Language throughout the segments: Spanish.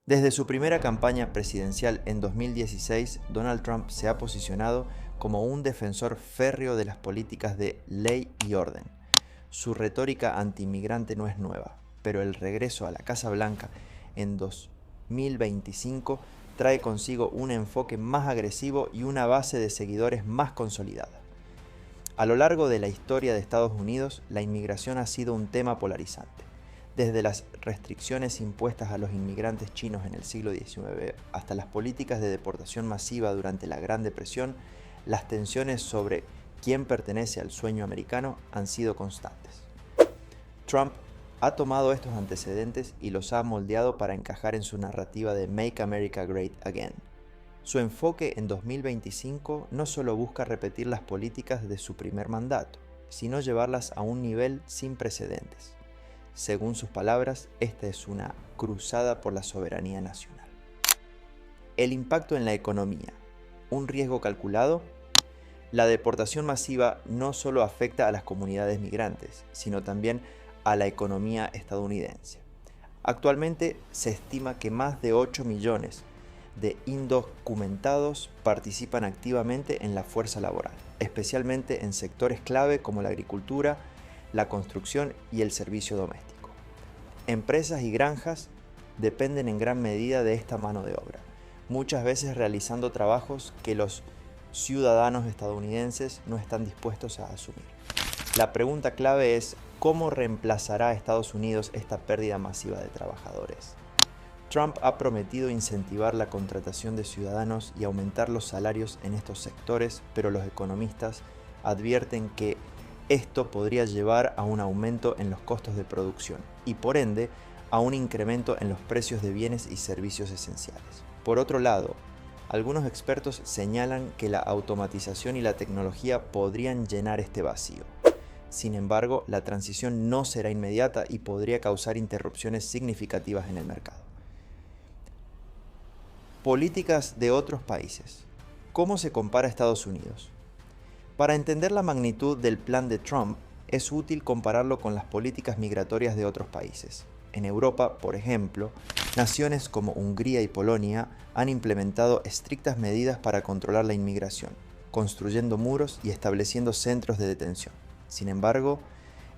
Desde su primera campaña presidencial en 2016, Donald Trump se ha posicionado como un defensor férreo de las políticas de ley y orden. Su retórica antiinmigrante no es nueva, pero el regreso a la Casa Blanca en 2025 trae consigo un enfoque más agresivo y una base de seguidores más consolidada. A lo largo de la historia de Estados Unidos, la inmigración ha sido un tema polarizante. Desde las restricciones impuestas a los inmigrantes chinos en el siglo XIX hasta las políticas de deportación masiva durante la Gran Depresión, las tensiones sobre quién pertenece al sueño americano han sido constantes. Trump ha tomado estos antecedentes y los ha moldeado para encajar en su narrativa de Make America Great Again. Su enfoque en 2025 no solo busca repetir las políticas de su primer mandato, sino llevarlas a un nivel sin precedentes. Según sus palabras, esta es una cruzada por la soberanía nacional. El impacto en la economía. ¿Un riesgo calculado? La deportación masiva no solo afecta a las comunidades migrantes, sino también a la economía estadounidense. Actualmente se estima que más de 8 millones de indocumentados participan activamente en la fuerza laboral, especialmente en sectores clave como la agricultura, la construcción y el servicio doméstico. Empresas y granjas dependen en gran medida de esta mano de obra, muchas veces realizando trabajos que los ciudadanos estadounidenses no están dispuestos a asumir. La pregunta clave es: ¿cómo reemplazará a Estados Unidos esta pérdida masiva de trabajadores? Trump ha prometido incentivar la contratación de ciudadanos y aumentar los salarios en estos sectores, pero los economistas advierten que esto podría llevar a un aumento en los costos de producción y, por ende, a un incremento en los precios de bienes y servicios esenciales. Por otro lado, algunos expertos señalan que la automatización y la tecnología podrían llenar este vacío. Sin embargo, la transición no será inmediata y podría causar interrupciones significativas en el mercado. Políticas de otros países. ¿Cómo se compara a Estados Unidos? Para entender la magnitud del plan de Trump, es útil compararlo con las políticas migratorias de otros países. En Europa, por ejemplo, naciones como Hungría y Polonia han implementado estrictas medidas para controlar la inmigración, construyendo muros y estableciendo centros de detención. Sin embargo,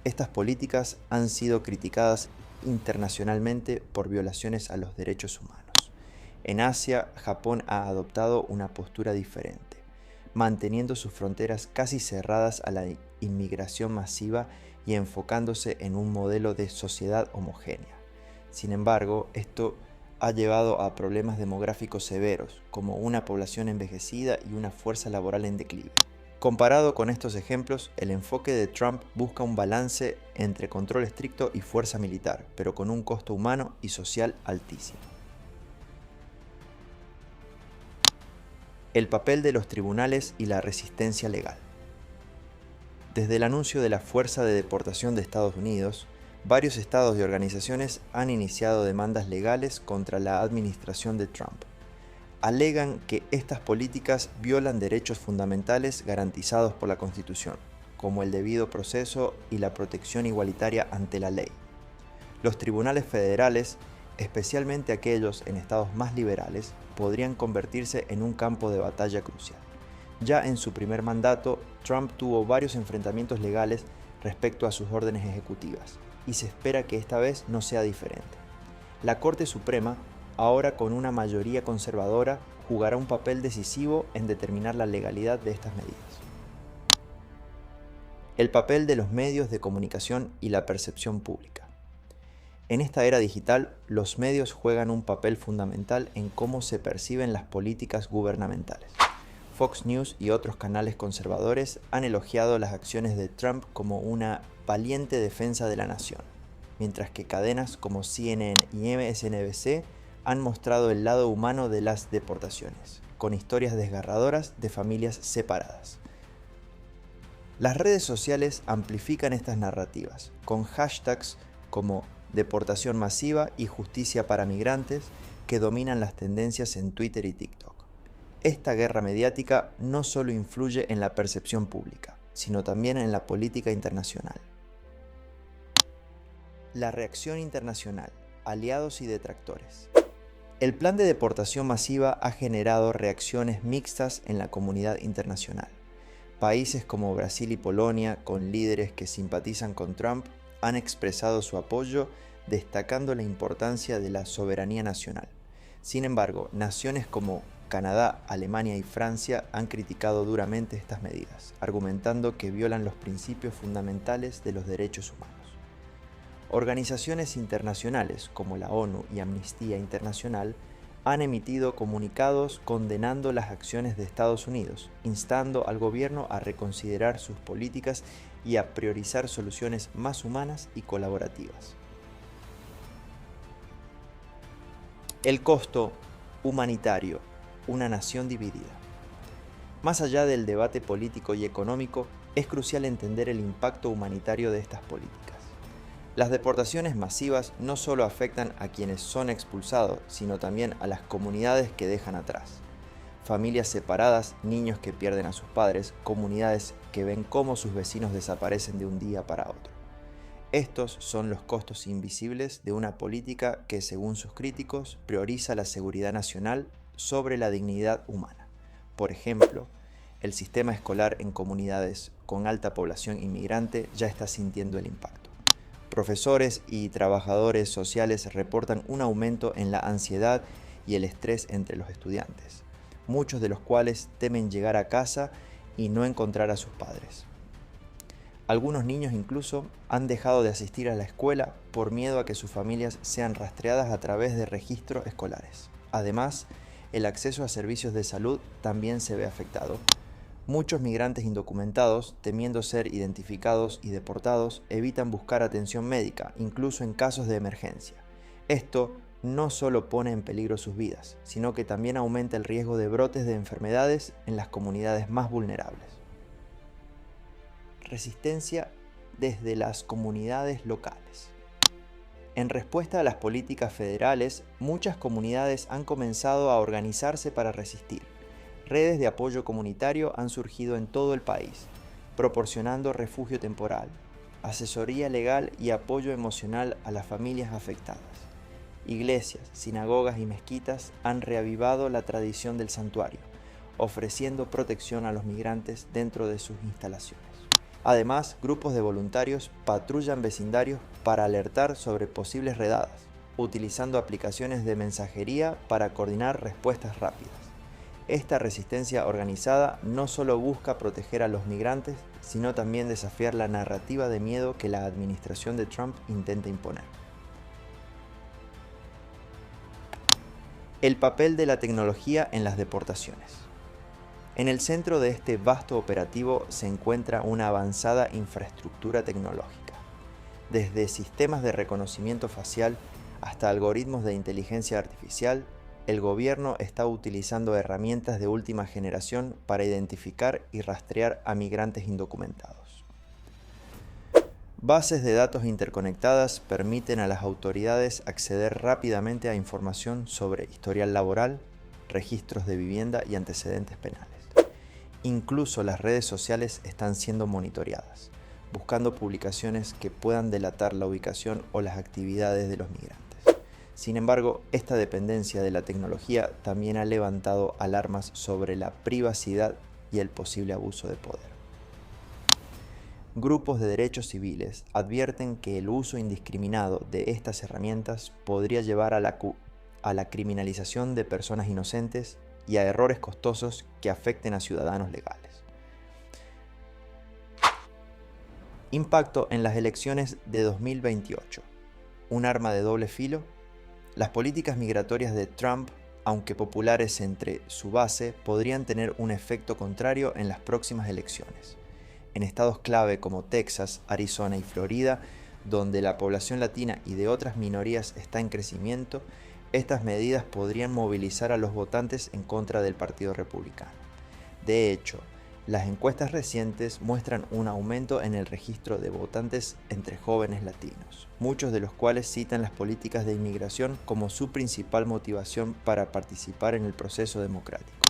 estas políticas han sido criticadas internacionalmente por violaciones a los derechos humanos. En Asia, Japón ha adoptado una postura diferente, manteniendo sus fronteras casi cerradas a la inmigración masiva y enfocándose en un modelo de sociedad homogénea. Sin embargo, esto ha llevado a problemas demográficos severos, como una población envejecida y una fuerza laboral en declive. Comparado con estos ejemplos, el enfoque de Trump busca un balance entre control estricto y fuerza militar, pero con un costo humano y social altísimo. El papel de los tribunales y la resistencia legal. Desde el anuncio de la Fuerza de Deportación de Estados Unidos, varios estados y organizaciones han iniciado demandas legales contra la administración de Trump. Alegan que estas políticas violan derechos fundamentales garantizados por la Constitución, como el debido proceso y la protección igualitaria ante la ley. Los tribunales federales, especialmente aquellos en estados más liberales, podrían convertirse en un campo de batalla crucial. Ya en su primer mandato, Trump tuvo varios enfrentamientos legales respecto a sus órdenes ejecutivas, y se espera que esta vez no sea diferente. La Corte Suprema, ahora con una mayoría conservadora, jugará un papel decisivo en determinar la legalidad de estas medidas. El papel de los medios de comunicación y la percepción pública. En esta era digital, los medios juegan un papel fundamental en cómo se perciben las políticas gubernamentales. Fox News y otros canales conservadores han elogiado las acciones de Trump como una valiente defensa de la nación, mientras que cadenas como CNN y MSNBC han mostrado el lado humano de las deportaciones, con historias desgarradoras de familias separadas. Las redes sociales amplifican estas narrativas, con hashtags como deportación masiva y justicia para migrantes que dominan las tendencias en Twitter y TikTok. Esta guerra mediática no solo influye en la percepción pública, sino también en la política internacional. La reacción internacional, aliados y detractores. El plan de deportación masiva ha generado reacciones mixtas en la comunidad internacional. Países como Brasil y Polonia, con líderes que simpatizan con Trump, han expresado su apoyo, destacando la importancia de la soberanía nacional. Sin embargo, naciones como Canadá, Alemania y Francia han criticado duramente estas medidas, argumentando que violan los principios fundamentales de los derechos humanos. Organizaciones internacionales como la ONU y Amnistía Internacional han emitido comunicados condenando las acciones de Estados Unidos, instando al gobierno a reconsiderar sus políticas y a priorizar soluciones más humanas y colaborativas. El costo humanitario, una nación dividida. Más allá del debate político y económico, es crucial entender el impacto humanitario de estas políticas. Las deportaciones masivas no solo afectan a quienes son expulsados, sino también a las comunidades que dejan atrás. Familias separadas, niños que pierden a sus padres, comunidades que ven cómo sus vecinos desaparecen de un día para otro. Estos son los costos invisibles de una política que, según sus críticos, prioriza la seguridad nacional sobre la dignidad humana. Por ejemplo, el sistema escolar en comunidades con alta población inmigrante ya está sintiendo el impacto. Profesores y trabajadores sociales reportan un aumento en la ansiedad y el estrés entre los estudiantes, muchos de los cuales temen llegar a casa y no encontrar a sus padres. Algunos niños incluso han dejado de asistir a la escuela por miedo a que sus familias sean rastreadas a través de registros escolares. Además, el acceso a servicios de salud también se ve afectado. Muchos migrantes indocumentados, temiendo ser identificados y deportados, evitan buscar atención médica, incluso en casos de emergencia. Esto no solo pone en peligro sus vidas, sino que también aumenta el riesgo de brotes de enfermedades en las comunidades más vulnerables. Resistencia desde las comunidades locales. En respuesta a las políticas federales, muchas comunidades han comenzado a organizarse para resistir. Redes de apoyo comunitario han surgido en todo el país, proporcionando refugio temporal, asesoría legal y apoyo emocional a las familias afectadas. Iglesias, sinagogas y mezquitas han reavivado la tradición del santuario, ofreciendo protección a los migrantes dentro de sus instalaciones. Además, grupos de voluntarios patrullan vecindarios para alertar sobre posibles redadas, utilizando aplicaciones de mensajería para coordinar respuestas rápidas. Esta resistencia organizada no solo busca proteger a los migrantes, sino también desafiar la narrativa de miedo que la administración de Trump intenta imponer. El papel de la tecnología en las deportaciones. En el centro de este vasto operativo se encuentra una avanzada infraestructura tecnológica. Desde sistemas de reconocimiento facial hasta algoritmos de inteligencia artificial, el gobierno está utilizando herramientas de última generación para identificar y rastrear a migrantes indocumentados. Bases de datos interconectadas permiten a las autoridades acceder rápidamente a información sobre historial laboral, registros de vivienda y antecedentes penales. Incluso las redes sociales están siendo monitoreadas, buscando publicaciones que puedan delatar la ubicación o las actividades de los migrantes. Sin embargo, esta dependencia de la tecnología también ha levantado alarmas sobre la privacidad y el posible abuso de poder. Grupos de derechos civiles advierten que el uso indiscriminado de estas herramientas podría llevar a la criminalización de personas inocentes y a errores costosos que afecten a ciudadanos legales. Impacto en las elecciones de 2028. ¿Un arma de doble filo? Las políticas migratorias de Trump, aunque populares entre su base, podrían tener un efecto contrario en las próximas elecciones. En estados clave como Texas, Arizona y Florida, donde la población latina y de otras minorías está en crecimiento, estas medidas podrían movilizar a los votantes en contra del Partido Republicano. De hecho, las encuestas recientes muestran un aumento en el registro de votantes entre jóvenes latinos, muchos de los cuales citan las políticas de inmigración como su principal motivación para participar en el proceso democrático.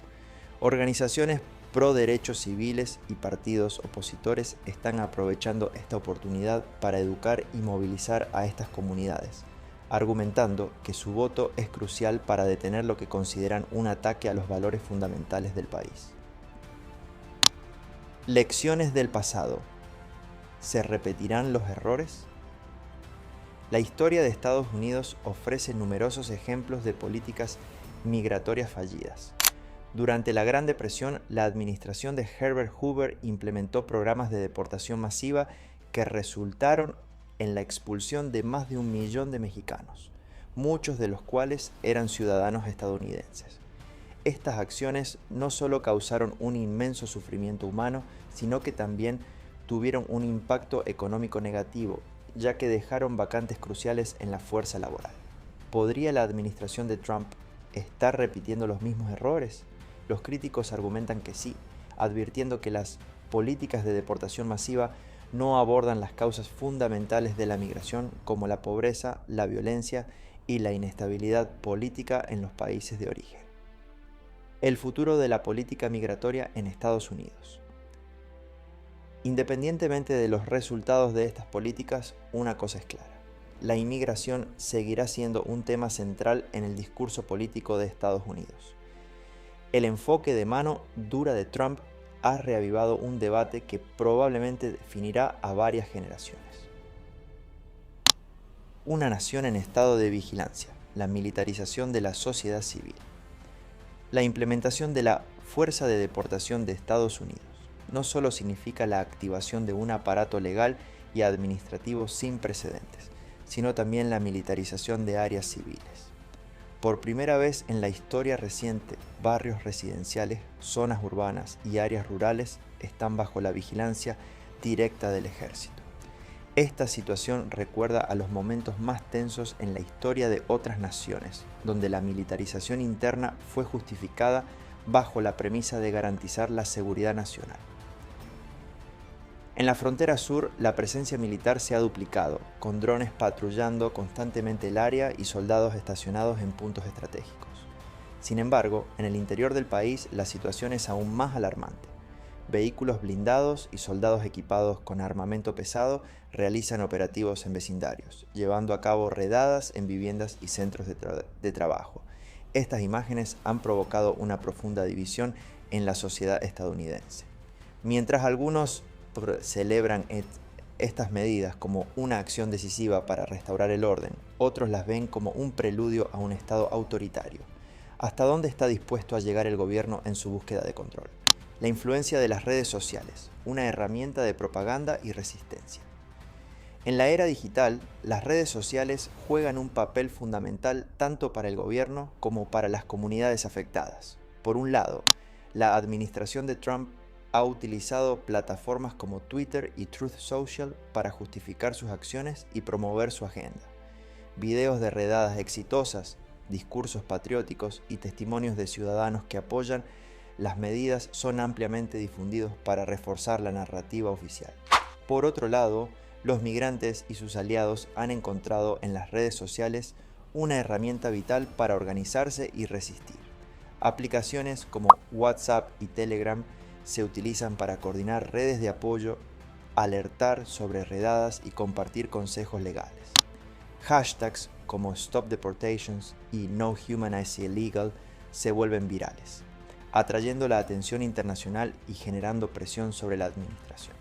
Organizaciones pro derechos civiles y partidos opositores están aprovechando esta oportunidad para educar y movilizar a estas comunidades, argumentando que su voto es crucial para detener lo que consideran un ataque a los valores fundamentales del país. Lecciones del pasado. ¿Se repetirán los errores? La historia de Estados Unidos ofrece numerosos ejemplos de políticas migratorias fallidas. Durante la Gran Depresión, la administración de Herbert Hoover implementó programas de deportación masiva que resultaron en la expulsión de más de 1 millón de mexicanos, muchos de los cuales eran ciudadanos estadounidenses. Estas acciones no solo causaron un inmenso sufrimiento humano, sino que también tuvieron un impacto económico negativo, ya que dejaron vacantes cruciales en la fuerza laboral. ¿Podría la administración de Trump estar repitiendo los mismos errores? Los críticos argumentan que sí, advirtiendo que las políticas de deportación masiva no abordan las causas fundamentales de la migración, como la pobreza, la violencia y la inestabilidad política en los países de origen. El futuro de la política migratoria en Estados Unidos. Independientemente de los resultados de estas políticas, una cosa es clara: la inmigración seguirá siendo un tema central en el discurso político de Estados Unidos. El enfoque de mano dura de Trump ha reavivado un debate que probablemente definirá a varias generaciones. Una nación en estado de vigilancia, la militarización de la sociedad civil. La implementación de la Fuerza de Deportación de Estados Unidos no solo significa la activación de un aparato legal y administrativo sin precedentes, sino también la militarización de áreas civiles. Por primera vez en la historia reciente, barrios residenciales, zonas urbanas y áreas rurales están bajo la vigilancia directa del ejército. Esta situación recuerda a los momentos más tensos en la historia de otras naciones, donde la militarización interna fue justificada bajo la premisa de garantizar la seguridad nacional. En la frontera sur, la presencia militar se ha duplicado, con drones patrullando constantemente el área y soldados estacionados en puntos estratégicos. Sin embargo, en el interior del país la situación es aún más alarmante. Vehículos blindados y soldados equipados con armamento pesado realizan operativos en vecindarios, llevando a cabo redadas en viviendas y centros de trabajo. Estas imágenes han provocado una profunda división en la sociedad estadounidense. Mientras algunos celebran estas medidas como una acción decisiva para restaurar el orden, otros las ven como un preludio a un estado autoritario. ¿Hasta dónde está dispuesto a llegar el gobierno en su búsqueda de control? La influencia de las redes sociales, una herramienta de propaganda y resistencia. En la era digital, las redes sociales juegan un papel fundamental tanto para el gobierno como para las comunidades afectadas. Por un lado, la administración de Trump ha utilizado plataformas como Twitter y Truth Social para justificar sus acciones y promover su agenda. Videos de redadas exitosas, discursos patrióticos y testimonios de ciudadanos que apoyan las medidas son ampliamente difundidos para reforzar la narrativa oficial. Por otro lado, los migrantes y sus aliados han encontrado en las redes sociales una herramienta vital para organizarse y resistir. Aplicaciones como WhatsApp y Telegram se utilizan para coordinar redes de apoyo, alertar sobre redadas y compartir consejos legales. Hashtags como Stop Deportations y No Humanize Illegal se vuelven virales, atrayendo la atención internacional y generando presión sobre la administración.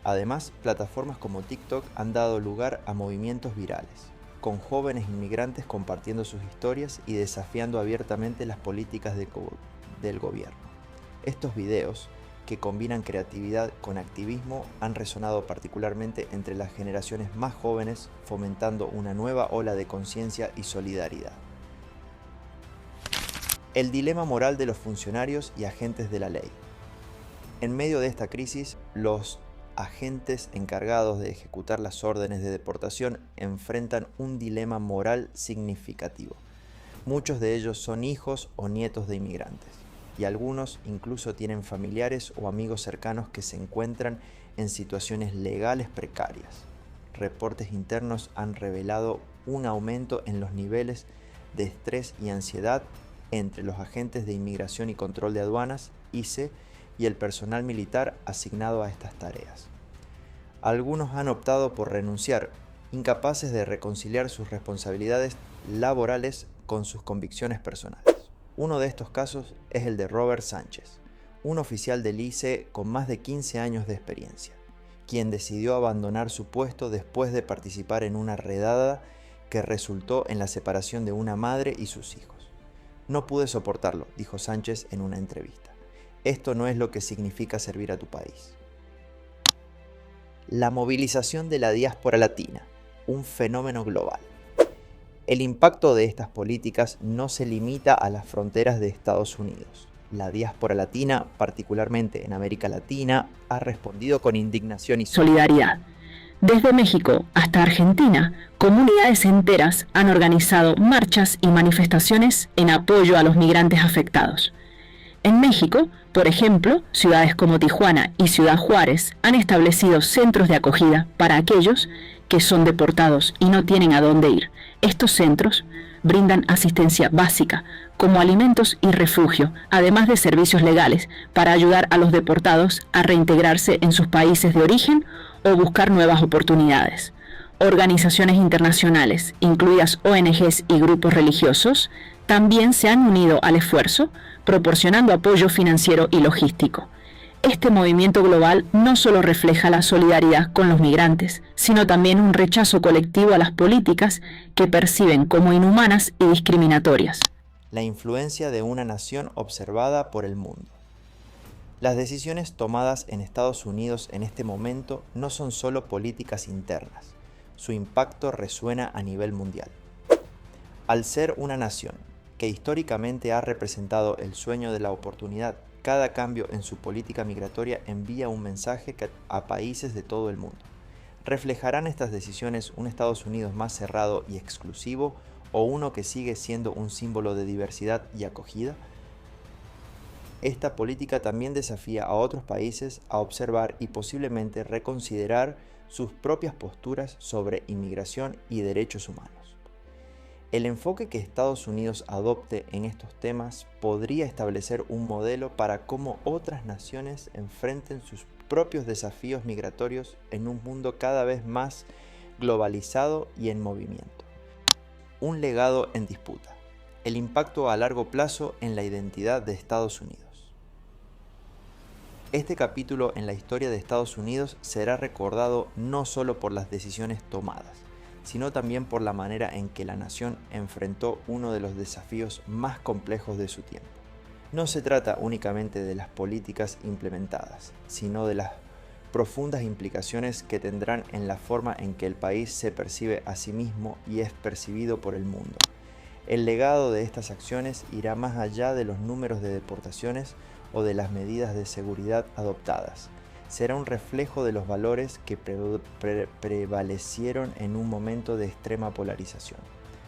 Además, plataformas como TikTok han dado lugar a movimientos virales, con jóvenes inmigrantes compartiendo sus historias y desafiando abiertamente las políticas del gobierno. Estos videos, que combinan creatividad con activismo, han resonado particularmente entre las generaciones más jóvenes, fomentando una nueva ola de conciencia y solidaridad. El dilema moral de los funcionarios y agentes de la ley. En medio de esta crisis, los agentes encargados de ejecutar las órdenes de deportación enfrentan un dilema moral significativo. Muchos de ellos son hijos o nietos de inmigrantes, y algunos incluso tienen familiares o amigos cercanos que se encuentran en situaciones legales precarias. Reportes internos han revelado un aumento en los niveles de estrés y ansiedad entre los agentes de Inmigración y Control de Aduanas, ICE, y el personal militar asignado a estas tareas. Algunos han optado por renunciar, incapaces de reconciliar sus responsabilidades laborales con sus convicciones personales. Uno de estos casos es el de Robert Sánchez, un oficial del ICE con más de 15 años de experiencia, quien decidió abandonar su puesto después de participar en una redada que resultó en la separación de una madre y sus hijos. No pude soportarlo, dijo Sánchez en una entrevista. Esto no es lo que significa servir a tu país. La movilización de la diáspora latina, un fenómeno global. El impacto de estas políticas no se limita a las fronteras de Estados Unidos. La diáspora latina, particularmente en América Latina, ha respondido con indignación y solidaridad. Desde México hasta Argentina, comunidades enteras han organizado marchas y manifestaciones en apoyo a los migrantes afectados. En México, por ejemplo, ciudades como Tijuana y Ciudad Juárez han establecido centros de acogida para aquellos que son deportados y no tienen a dónde ir. Estos centros brindan asistencia básica, como alimentos y refugio, además de servicios legales, para ayudar a los deportados a reintegrarse en sus países de origen o buscar nuevas oportunidades. Organizaciones internacionales, incluidas ONGs y grupos religiosos, también se han unido al esfuerzo, proporcionando apoyo financiero y logístico. Este movimiento global no solo refleja la solidaridad con los migrantes, sino también un rechazo colectivo a las políticas que perciben como inhumanas y discriminatorias. La influencia de una nación observada por el mundo. Las decisiones tomadas en Estados Unidos en este momento no son solo políticas internas, su impacto resuena a nivel mundial. Al ser una nación que históricamente ha representado el sueño de la oportunidad, cada cambio en su política migratoria envía un mensaje a países de todo el mundo. ¿Reflejarán estas decisiones un Estados Unidos más cerrado y exclusivo o uno que sigue siendo un símbolo de diversidad y acogida? Esta política también desafía a otros países a observar y posiblemente reconsiderar sus propias posturas sobre inmigración y derechos humanos. El enfoque que Estados Unidos adopte en estos temas podría establecer un modelo para cómo otras naciones enfrenten sus propios desafíos migratorios en un mundo cada vez más globalizado y en movimiento. Un legado en disputa. El impacto a largo plazo en la identidad de Estados Unidos. Este capítulo en la historia de Estados Unidos será recordado no solo por las decisiones tomadas, sino también por la manera en que la nación enfrentó uno de los desafíos más complejos de su tiempo. No se trata únicamente de las políticas implementadas, sino de las profundas implicaciones que tendrán en la forma en que el país se percibe a sí mismo y es percibido por el mundo. El legado de estas acciones irá más allá de los números de deportaciones o de las medidas de seguridad adoptadas. Será un reflejo de los valores que prevalecieron en un momento de extrema polarización.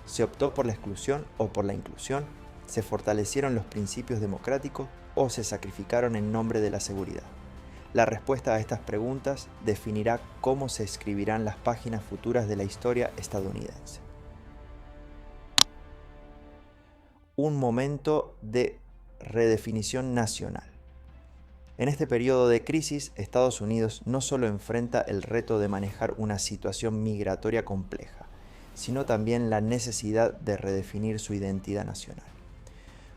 ¿Se optó por la exclusión o por la inclusión? ¿Se fortalecieron los principios democráticos o se sacrificaron en nombre de la seguridad? La respuesta a estas preguntas definirá cómo se escribirán las páginas futuras de la historia estadounidense. Un momento de redefinición nacional. En este periodo de crisis, Estados Unidos no solo enfrenta el reto de manejar una situación migratoria compleja, sino también la necesidad de redefinir su identidad nacional.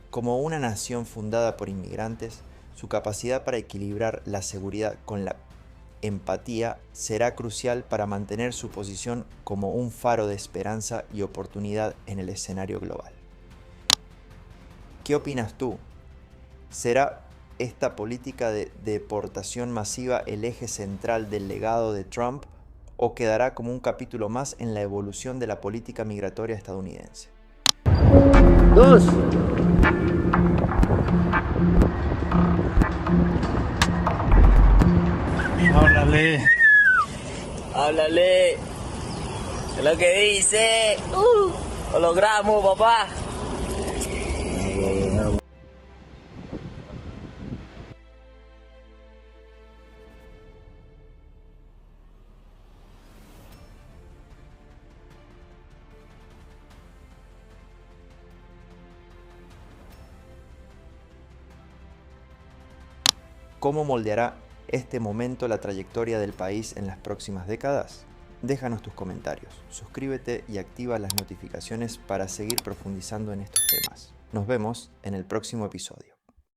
Como una nación fundada por inmigrantes, su capacidad para equilibrar la seguridad con la empatía será crucial para mantener su posición como un faro de esperanza y oportunidad en el escenario global. ¿Qué opinas tú? ¿Será esta política de deportación masiva el eje central del legado de Trump o quedará como un capítulo más en la evolución de la política migratoria estadounidense? 2. Háblale. Háblale. ¿Qué es lo que dice? Lo logramos, papá. ¿Cómo moldeará este momento la trayectoria del país en las próximas décadas? Déjanos tus comentarios, suscríbete y activa las notificaciones para seguir profundizando en estos temas. Nos vemos en el próximo episodio.